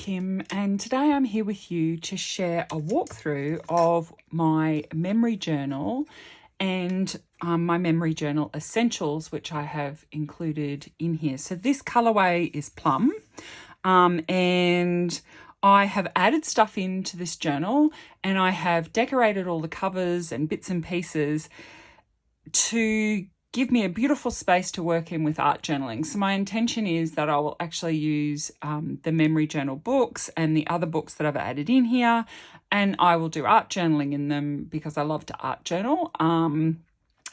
Kim, and today I'm here with you to share a walkthrough of my memory journal and my memory journal essentials, which I have included in here. So this colorway is Plum, and I have added stuff into this journal, and I have decorated all the covers and bits and pieces to give me a beautiful space to work in with art journaling. So my intention is that I will actually use the memory journal books and the other books that I've added in here, and I will do art journaling in them because I love to art journal.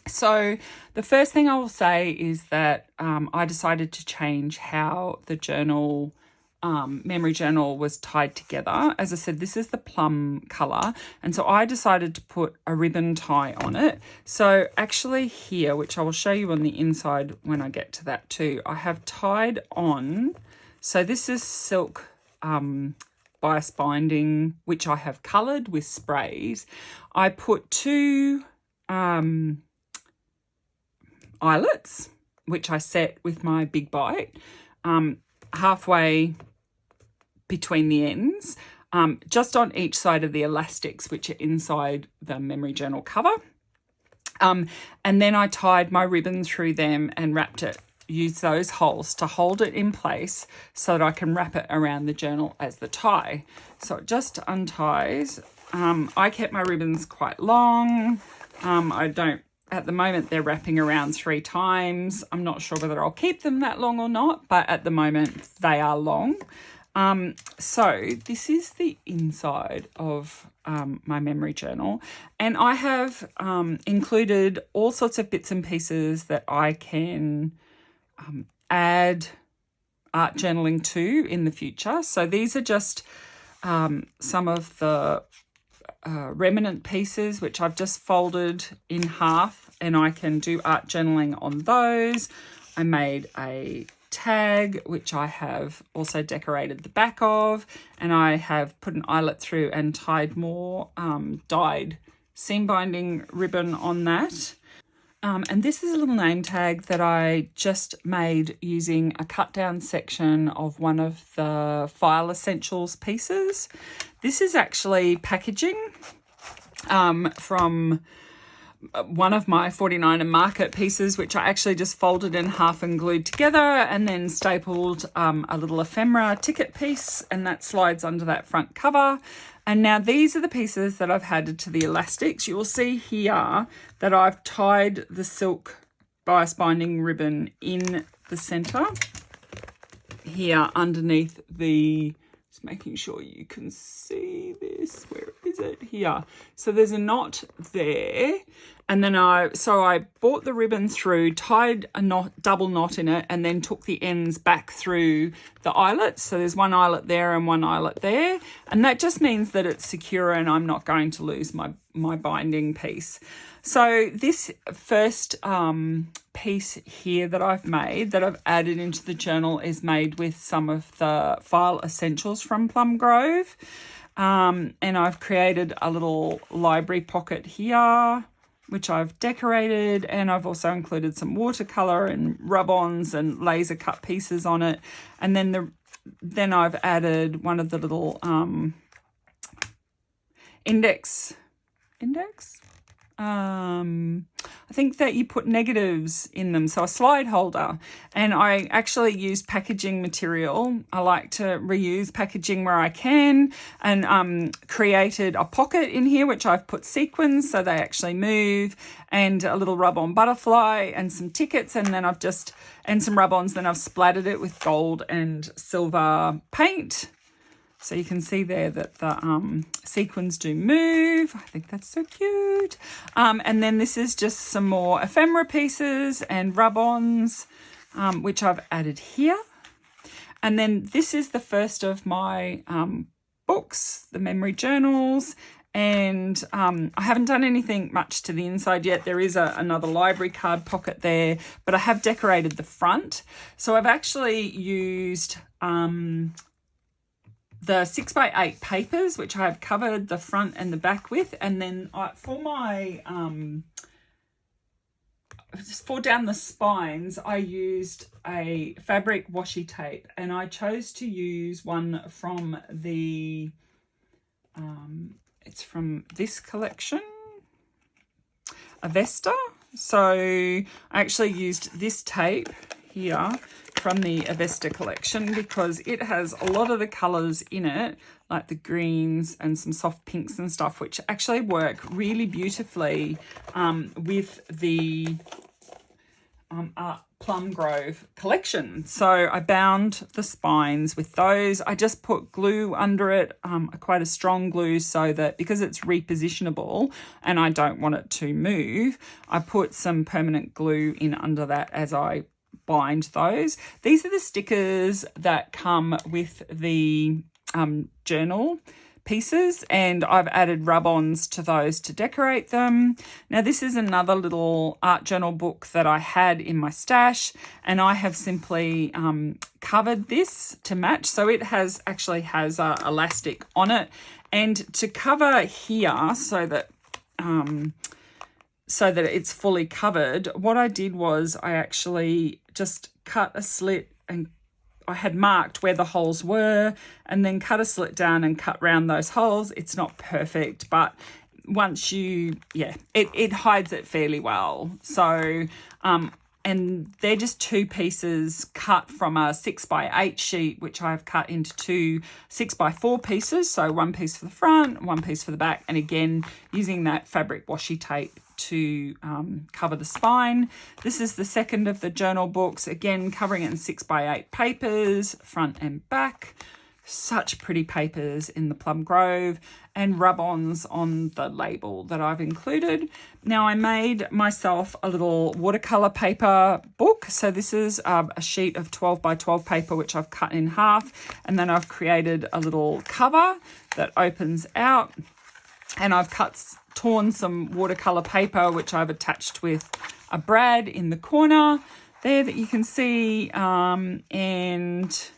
So the first thing I will say is that I decided to change how the journal memory journal was tied together. As I said, this is the plum color, and so I decided to put a ribbon tie on it. So actually here, which I will show you on the inside when I get to that too, I have tied on, so this is silk bias binding, which I have colored with sprays. I put two eyelets, which I set with my big bite halfway between the ends, just on each side of the elastics, which are inside the memory journal cover. And then I tied my ribbon through them and wrapped it, used those holes to hold it in place so that I can wrap it around the journal as the tie. So it just unties. I kept my ribbons quite long. At the moment, they're wrapping around 3 times. I'm not sure whether I'll keep them that long or not, but at the moment they are long. So this is the inside of my memory journal, and I have included all sorts of bits and pieces that I can add art journaling to in the future. So these are just some of the remnant pieces which I've just folded in half, and I can do art journaling on those. I made a tag which I have also decorated the back of, and I have put an eyelet through and tied more dyed seam binding ribbon on that. And this is a little name tag that I just made using a cut down section of one of the File Essentials pieces. This is actually packaging from one of my 49 and Market pieces, which I actually just folded in half and glued together, and then stapled a little ephemera ticket piece, and that slides under that front cover. And now these are the pieces that I've added to the elastics. You will see here that I've tied the silk bias binding ribbon in the center here underneath the, just making sure you can see this. Where is it? Here. So there's a knot there. And then I brought the ribbon through, tied a double knot in it, and then took the ends back through the eyelets. So there's one eyelet there and one eyelet there. And that just means that it's secure and I'm not going to lose my binding piece. So this first piece here that I've made, that I've added into the journal, is made with some of the File Essentials from Plum Grove. And I've created a little library pocket here, which I've decorated, and I've also included some watercolor and rub-ons and laser cut pieces on it. And then I've added one of the little index. I think that you put negatives in them, so a slide holder. And I actually used packaging material. I like to reuse packaging where I can, and created a pocket in here which I've put sequins so they actually move, and a little rub-on butterfly and some tickets, and then and some rub-ons. Then I've splattered it with gold and silver paint. So you can see there that the sequins do move. I think that's so cute. And then this is just some more ephemera pieces and rub-ons, which I've added here. And then this is the first of my books, the memory journals. And I haven't done anything much to the inside yet. There is another library card pocket there, but I have decorated the front. So I've actually used the 6x8 papers, which I've covered the front and the back with. And then for my for down the spines, I used a fabric washi tape, and I chose to use one from the, it's from this collection, Avesta. So I actually used this tape here from the Avesta collection because it has a lot of the colours in it, like the greens and some soft pinks and stuff, which actually work really beautifully with the Plum Grove collection. So I bound the spines with those. I just put glue under it, quite a strong glue, so that because it's repositionable and I don't want it to move, I put some permanent glue in under that as I bind those. These are the stickers that come with the journal pieces, and I've added rub-ons to those to decorate them. Now this is another little art journal book that I had in my stash, and I have simply covered this to match. So it actually has elastic on it, and to cover here so that it's fully covered, what I did was I actually just cut a slit, and I had marked where the holes were, and then cut a slit down and cut round those holes. It's not perfect, but once it hides it fairly well. So, and they're just two pieces cut from a 6x8 sheet, which I've cut into two 6x4 pieces. So one piece for the front, one piece for the back, and again, using that fabric washi tape to cover the spine. This is the second of the journal books, again covering it in 6x8 papers, front and back. Such pretty papers in the Plum Grove, and rub-ons on the label that I've included. Now I made myself a little watercolor paper book. So this is a sheet of 12x12 paper, which I've cut in half, and then I've created a little cover that opens out, and I've torn some watercolor paper, which I've attached with a brad in the corner there that you can see, and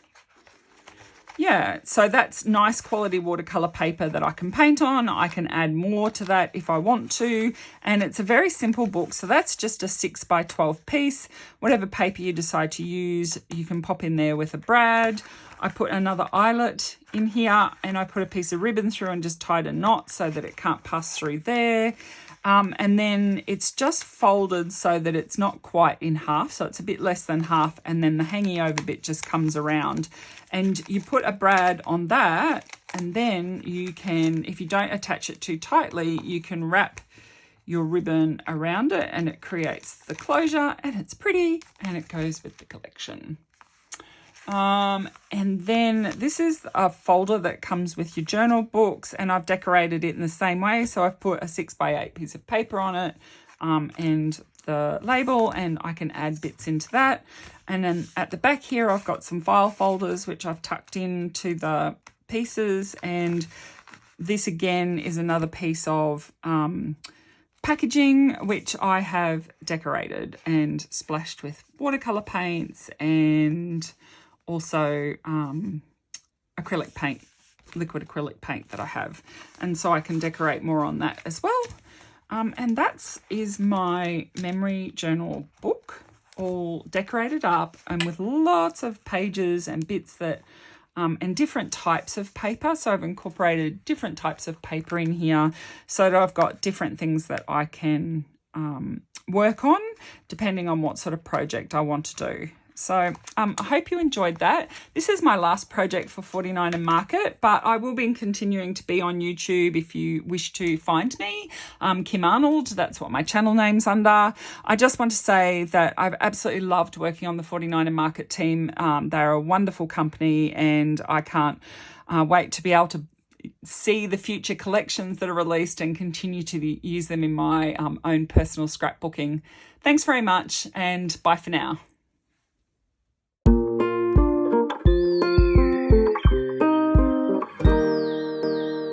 yeah, so that's nice quality watercolor paper that I can paint on. I can add more to that if I want to, and it's a very simple book. So that's just a 6x12 piece. Whatever paper you decide to use, you can pop in there with a brad. I put another eyelet in here, and I put a piece of ribbon through and just tied a knot so that it can't pass through there. And then it's just folded so that it's not quite in half, so it's a bit less than half, and then the hanging over bit just comes around. And you put a brad on that, and then you can, if you don't attach it too tightly, you can wrap your ribbon around it, and it creates the closure, and it's pretty, and it goes with the collection. And then this is a folder that comes with your journal books, and I've decorated it in the same way. So I've put a 6x8 piece of paper on it, and the label, and I can add bits into that. And then at the back here, I've got some file folders, which I've tucked into the pieces. And this again is another piece of, packaging, which I have decorated and splashed with watercolor paints, and also acrylic paint, liquid acrylic paint that I have, and so I can decorate more on that as well. And that is my memory journal book, all decorated up and with lots of pages and bits that and different types of paper. So I've incorporated different types of paper in here so that I've got different things that I can work on depending on what sort of project I want to do. So I hope you enjoyed that. This is my last project for 49 and Market, but I will be continuing to be on YouTube if you wish to find me. Kim Arnold, that's what my channel name's under. I just want to say that I've absolutely loved working on the 49 and Market team. They're a wonderful company, and I can't wait to be able to see the future collections that are released and continue to use them in my own personal scrapbooking. Thanks very much, and bye for now.